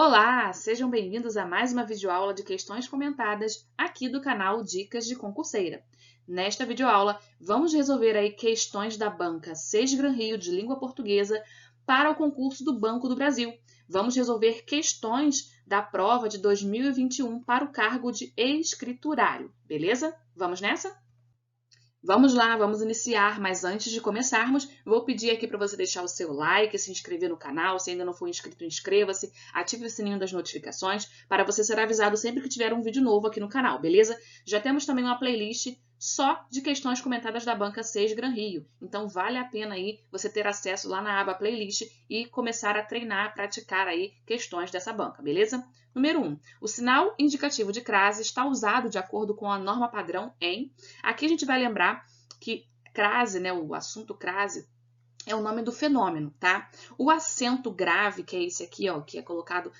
Olá, sejam bem-vindos a mais uma videoaula de questões comentadas aqui do canal Dicas de Concurseira. Nesta videoaula, vamos resolver aí questões da banca Sesgran Rio de Língua Portuguesa para o concurso do Banco do Brasil. Vamos resolver questões da prova de 2021 para o cargo de escriturário, beleza? Vamos nessa? Vamos lá, vamos iniciar, mas antes de começarmos, vou pedir aqui para você deixar o seu like, se inscrever no canal, se ainda não for inscrito, inscreva-se, ative o sininho das notificações para você ser avisado sempre que tiver um vídeo novo aqui no canal, beleza? Já temos também uma playlist só de questões comentadas da banca Sesgran Rio, então vale a pena aí você ter acesso lá na aba playlist e começar a treinar, praticar aí questões dessa banca, beleza? Número 1. O sinal indicativo de crase está usado de acordo com a norma padrão em... Aqui a gente vai lembrar que crase, né, o assunto crase, é o nome do fenômeno, tá? O acento grave, que é esse aqui, ó, que é colocado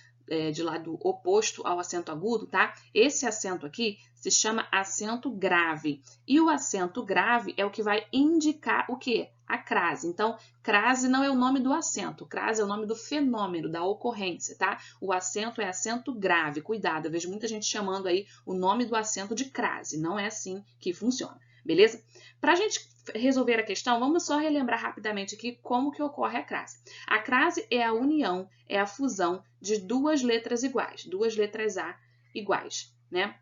de lado oposto ao acento agudo, tá? Esse acento aqui se chama acento grave. E o acento grave é o que vai indicar o quê? A crase. Então, crase não é o nome do acento, crase é o nome do fenômeno, da ocorrência, tá? O acento é acento grave. Cuidado, eu vejo muita gente chamando aí o nome do acento de crase. Não é assim que funciona, beleza? Para a gente resolver a questão, vamos só relembrar rapidamente aqui como que ocorre a crase. A crase é a união, é a fusão de duas letras iguais, duas letras A iguais, né?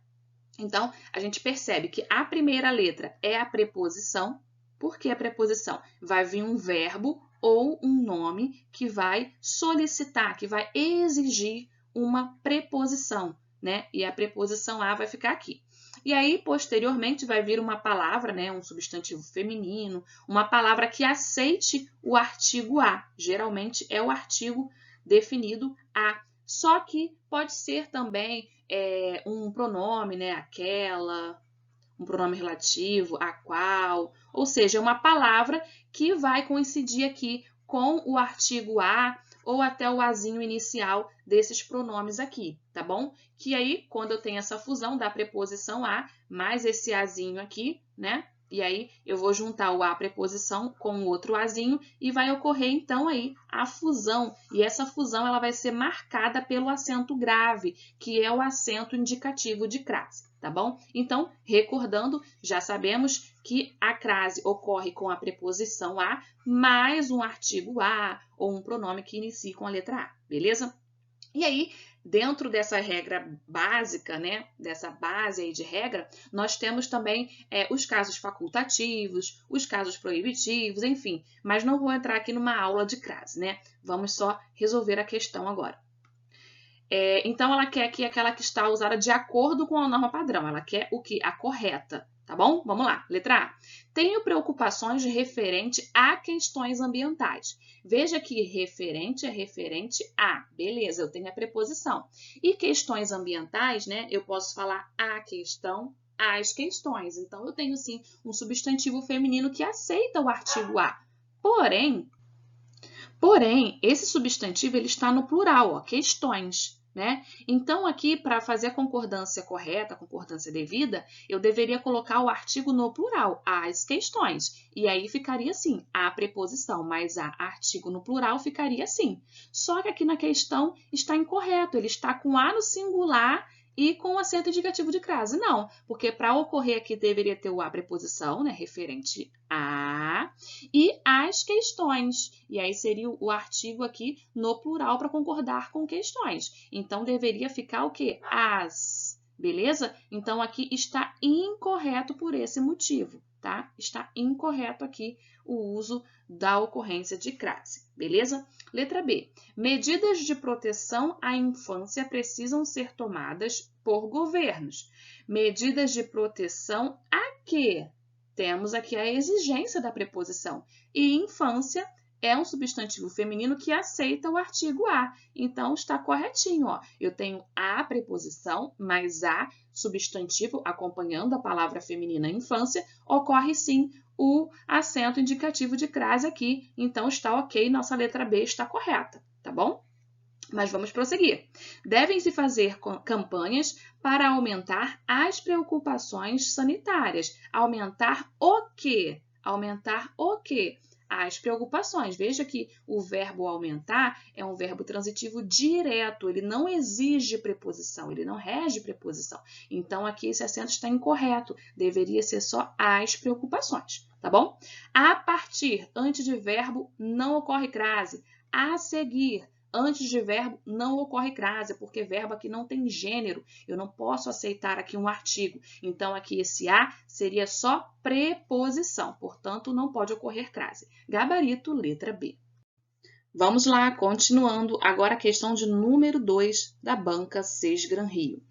Então, a gente percebe que a primeira letra é a preposição. Por que a preposição? Vai vir um verbo ou um nome que vai solicitar, que vai exigir uma preposição, né? E a preposição A vai ficar aqui. E aí, posteriormente, vai vir uma palavra, né, um substantivo feminino, uma palavra que aceite o artigo A. Geralmente é o artigo definido A. Só que pode ser também um pronome, né, aquela, um pronome relativo, a qual, ou seja, uma palavra que vai coincidir aqui com o artigo A ou até o azinho inicial desses pronomes aqui, tá bom? Que aí, quando eu tenho essa fusão da preposição A mais esse azinho aqui, né? E aí eu vou juntar o A preposição com o outro azinho e vai ocorrer então aí a fusão. E essa fusão ela vai ser marcada pelo acento grave, que é o acento indicativo de crase, tá bom? Então, recordando, já sabemos que a crase ocorre com a preposição A mais um artigo A ou um pronome que inicie com a letra A, beleza? E aí, dentro dessa regra básica, né, dessa base aí de regra, nós temos também os casos facultativos, os casos proibitivos, enfim. Mas não vou entrar aqui numa aula de crase, né? Vamos só resolver a questão agora. Então, ela quer aqui aquela que está usada de acordo com a norma padrão. Ela quer o que? A correta, tá bom? Vamos lá. Letra A. Tenho preocupações referente a questões ambientais. Veja que referente é referente a. Beleza, eu tenho a preposição. E questões ambientais, né? Eu posso falar a questão, as questões. Então, eu tenho, sim, um substantivo feminino que aceita o artigo a. Porém, esse substantivo ele está no plural, ó, questões, né? Então, aqui, para fazer a concordância correta, a concordância devida, eu deveria colocar o artigo no plural, as questões. E aí ficaria assim, a preposição, mas a artigo no plural ficaria assim. Só que aqui na questão está incorreto, ele está com a no singular e com o acento indicativo de crase. Não, porque para ocorrer aqui deveria ter o a preposição, né, referente a, e as questões. E aí seria o artigo aqui no plural para concordar com questões. Então, deveria ficar o quê? As. Beleza? Então, aqui está incorreto por esse motivo, tá? Está incorreto aqui o uso da ocorrência de crase. Beleza? Letra B. Medidas de proteção à infância precisam ser tomadas por governos. Medidas de proteção a quê? Temos aqui a exigência da preposição. E infância é um substantivo feminino que aceita o artigo a. Então, está corretinho, ó. Eu tenho a preposição, mais a substantivo acompanhando a palavra feminina infância, ocorre sim o acento indicativo de crase aqui. Então, está ok, nossa letra B está correta, tá bom? Mas vamos prosseguir. Devem-se fazer campanhas para aumentar as preocupações sanitárias. Aumentar o quê? Aumentar o quê? as preocupações. Veja que o verbo aumentar é um verbo transitivo direto, ele não exige preposição, ele não rege preposição. Então, aqui esse acento está incorreto, deveria ser só as preocupações, tá bom? A partir, antes de verbo, não ocorre crase. A seguir, antes de verbo, não ocorre crase, porque verbo aqui não tem gênero. Eu não posso aceitar aqui um artigo. Então, aqui esse a seria só preposição. Portanto, não pode ocorrer crase. Gabarito, letra B. Vamos lá, continuando. Agora a questão de número 2 da banca Sesgran Rio.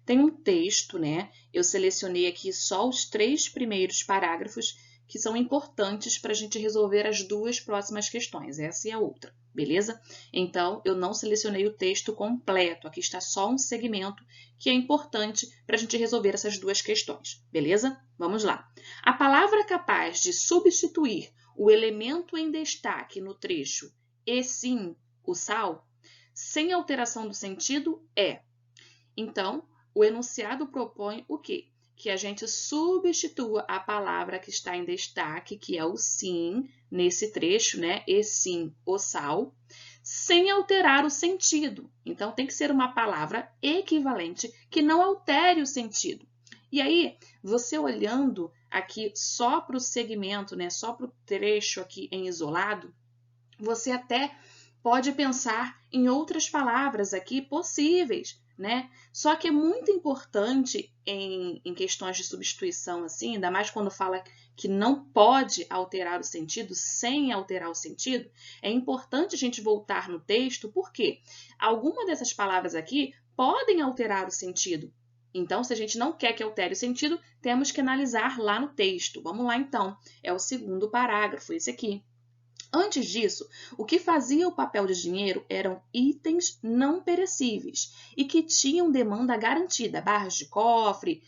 Tem um texto, né? Eu selecionei aqui só os 3 primeiros parágrafos que são importantes para a gente resolver as 2 próximas questões, essa e a outra, beleza? Então, eu não selecionei o texto completo, aqui está só um segmento que é importante para a gente resolver essas 2 questões, beleza? Vamos lá. A palavra capaz de substituir o elemento em destaque no trecho "e sim, o sal", sem alteração do sentido, é. Então, o enunciado propõe o quê? Que a gente substitua a palavra que está em destaque, que é o sim, nesse trecho, né? E sim, o sal, sem alterar o sentido. Então, tem que ser uma palavra equivalente que não altere o sentido. E aí, você olhando aqui só para o segmento, né? Só para o trecho aqui em isolado, você até pode pensar em outras palavras aqui possíveis, né? Só que é muito importante em questões de substituição, assim, ainda mais quando fala que não pode alterar o sentido, sem alterar o sentido, é importante a gente voltar no texto, porque alguma dessas palavras aqui podem alterar o sentido. Então, se a gente não quer que altere o sentido, temos que analisar lá no texto. Vamos lá, então. É o segundo parágrafo, esse aqui. Antes disso, o que fazia o papel de dinheiro eram itens não perecíveis e que tinham demanda garantida, barras de cofre,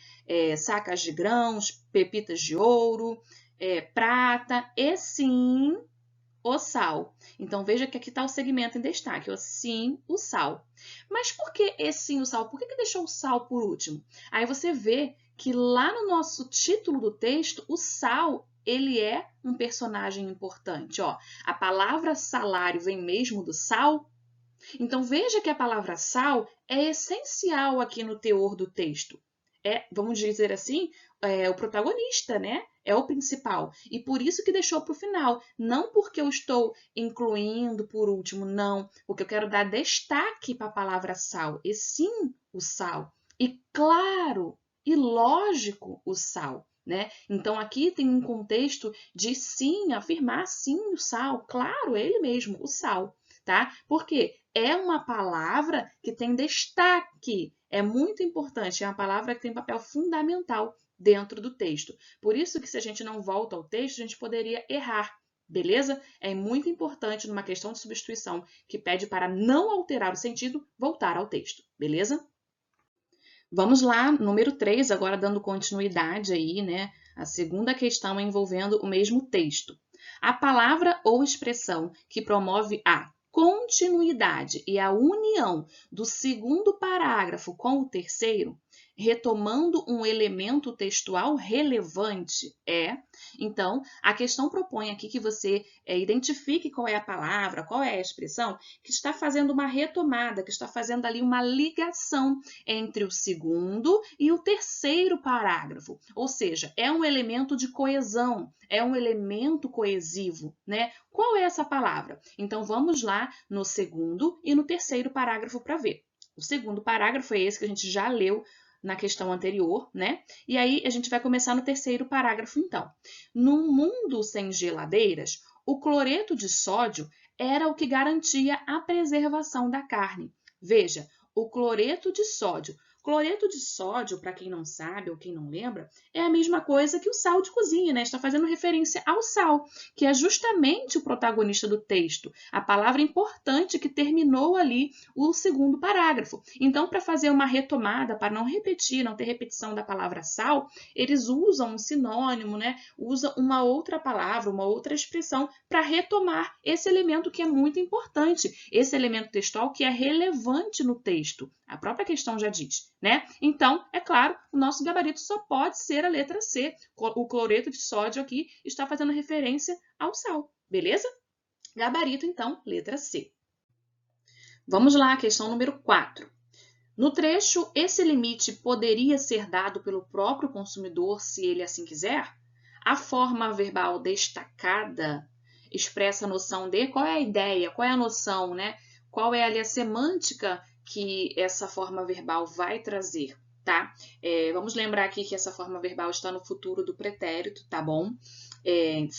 sacas de grãos, pepitas de ouro, prata e sim o sal. Então, veja que aqui está o segmento em destaque, o sim, o sal. Mas por que esse sim, o sal? Por que deixou o sal por último? Aí você vê que lá no nosso título do texto, o sal ele é um personagem importante. Ó, a palavra salário vem mesmo do sal. Então, veja que a palavra sal é essencial aqui no teor do texto. Vamos dizer assim, o protagonista, né? É o principal. E por isso que deixou para o final. Não porque eu estou incluindo por último, não. Porque eu quero dar destaque para a palavra sal. E sim, o sal. E claro, e lógico, o sal. Né? Então, aqui tem um contexto de sim, afirmar sim o sal. Claro, ele mesmo, o sal. Tá? Porque é uma palavra que tem destaque. É muito importante, é uma palavra que tem papel fundamental dentro do texto. Por isso que se a gente não volta ao texto, a gente poderia errar, beleza? É muito importante numa questão de substituição que pede para não alterar o sentido, voltar ao texto, beleza? Vamos lá, número 3, agora dando continuidade aí, né? A segunda questão envolvendo o mesmo texto. A palavra ou expressão que promove a continuidade e a união do segundo parágrafo com o terceiro, retomando um elemento textual relevante, Então, a questão propõe aqui que você identifique qual é a palavra, qual é a expressão que está fazendo uma retomada, que está fazendo ali uma ligação entre o segundo e o terceiro parágrafo. Ou seja, é um elemento de coesão, é um elemento coesivo, né? Qual é essa palavra? Então, vamos lá no segundo e no terceiro parágrafo para ver. O segundo parágrafo é esse que a gente já leu na questão anterior, né? E aí a gente vai começar no terceiro parágrafo, então. Num mundo sem geladeiras, o cloreto de sódio era o que garantia a preservação da carne. Veja, o cloreto de sódio. Cloreto de sódio, para quem não sabe ou quem não lembra, é a mesma coisa que o sal de cozinha, né? Está fazendo referência ao sal, que é justamente o protagonista do texto, a palavra importante que terminou ali o segundo parágrafo. Então, para fazer uma retomada, para não repetir, não ter repetição da palavra sal, eles usam um sinônimo, né? Usam uma outra palavra, uma outra expressão para retomar esse elemento que é muito importante, esse elemento textual que é relevante no texto. A própria questão já diz, né? Então, é claro, o nosso gabarito só pode ser a letra C. O cloreto de sódio aqui está fazendo referência ao sal, beleza? Gabarito, então, letra C. Vamos lá, questão número 4. No trecho, esse limite poderia ser dado pelo próprio consumidor se ele assim quiser? A forma verbal destacada expressa a noção de qual é a ideia, qual é a noção, né? Qual é ali a semântica que essa forma verbal vai trazer, tá? Vamos lembrar aqui que essa forma verbal está no futuro do pretérito, tá bom?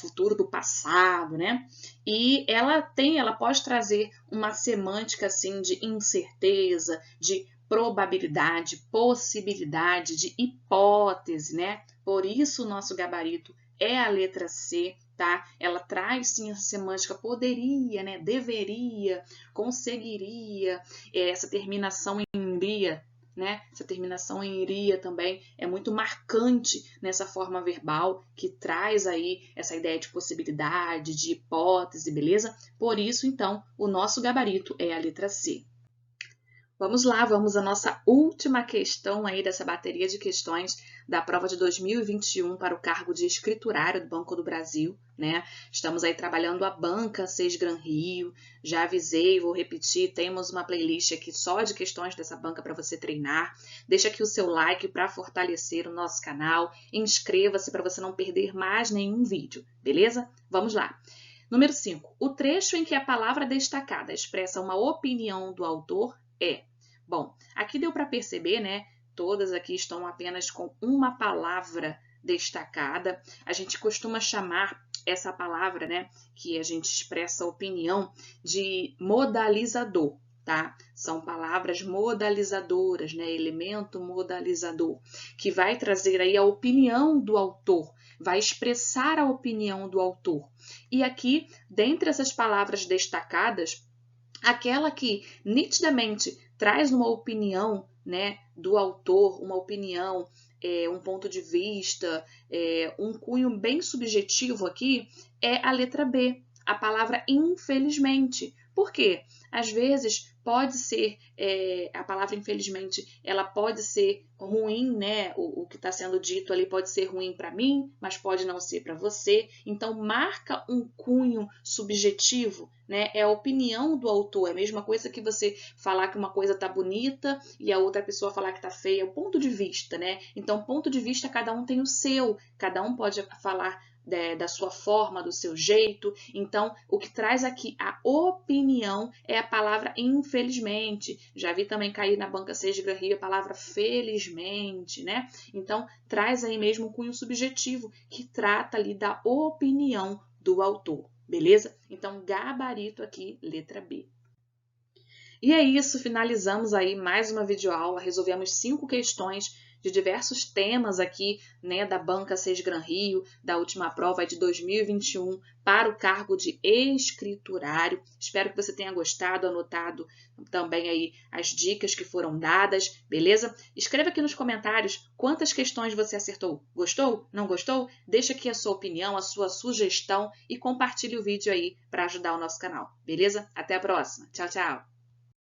Futuro do passado, né? E ela pode trazer uma semântica assim de incerteza, de probabilidade, possibilidade, de hipótese, né? Por isso o nosso gabarito é a letra C, tá? Ela traz sim a semântica poderia, né? Deveria, conseguiria, essa terminação em iria, né? Essa terminação em iria também é muito marcante nessa forma verbal que traz aí essa ideia de possibilidade, de hipótese, beleza? Por isso, então, o nosso gabarito é a letra C. Vamos lá, vamos à nossa última questão aí dessa bateria de questões da prova de 2021 para o cargo de escriturário do Banco do Brasil, né? Estamos aí trabalhando a banca 6 Gran Rio, já avisei, vou repetir, temos uma playlist aqui só de questões dessa banca para você treinar. Deixa aqui o seu like para fortalecer o nosso canal, inscreva-se para você não perder mais nenhum vídeo, beleza? Vamos lá. Número 5. O trecho em que a palavra destacada expressa uma opinião do autor é... Bom, aqui deu para perceber, né? Todas aqui estão apenas com uma palavra destacada. A gente costuma chamar essa palavra, né? Que a gente expressa opinião de modalizador, tá? São palavras modalizadoras, né? Elemento modalizador, que vai trazer aí a opinião do autor, vai expressar a opinião do autor. E aqui, dentre essas palavras destacadas, aquela que nitidamente traz uma opinião, né, do autor, uma opinião, um ponto de vista, um cunho bem subjetivo aqui, é a letra B, a palavra infelizmente. Por quê? Às vezes pode ser, a palavra infelizmente, ela pode ser ruim, né? O que está sendo dito ali pode ser ruim para mim, mas pode não ser para você. Então, marca um cunho subjetivo, né? É a opinião do autor. É a mesma coisa que você falar que uma coisa está bonita e a outra pessoa falar que está feia. É o ponto de vista, né? Então, ponto de vista, cada um tem o seu. Cada um pode falar da sua forma, do seu jeito. Então, o que traz aqui a opinião é a palavra infelizmente. Já vi também cair na banca 6 Gran Rio a palavra felizmente, né? Então, traz aí mesmo um cunho subjetivo que trata ali da opinião do autor, beleza? Então, gabarito aqui, letra B. E é isso, finalizamos aí mais uma videoaula, resolvemos 5 questões de diversos temas aqui, né, da banca 6 Gran Rio, da última prova de 2021 para o cargo de escriturário. Espero que você tenha gostado, anotado também aí as dicas que foram dadas, beleza? Escreva aqui nos comentários quantas questões você acertou. Gostou? Não gostou? Deixa aqui a sua opinião, a sua sugestão e compartilhe o vídeo aí para ajudar o nosso canal, beleza? Até a próxima. Tchau, tchau!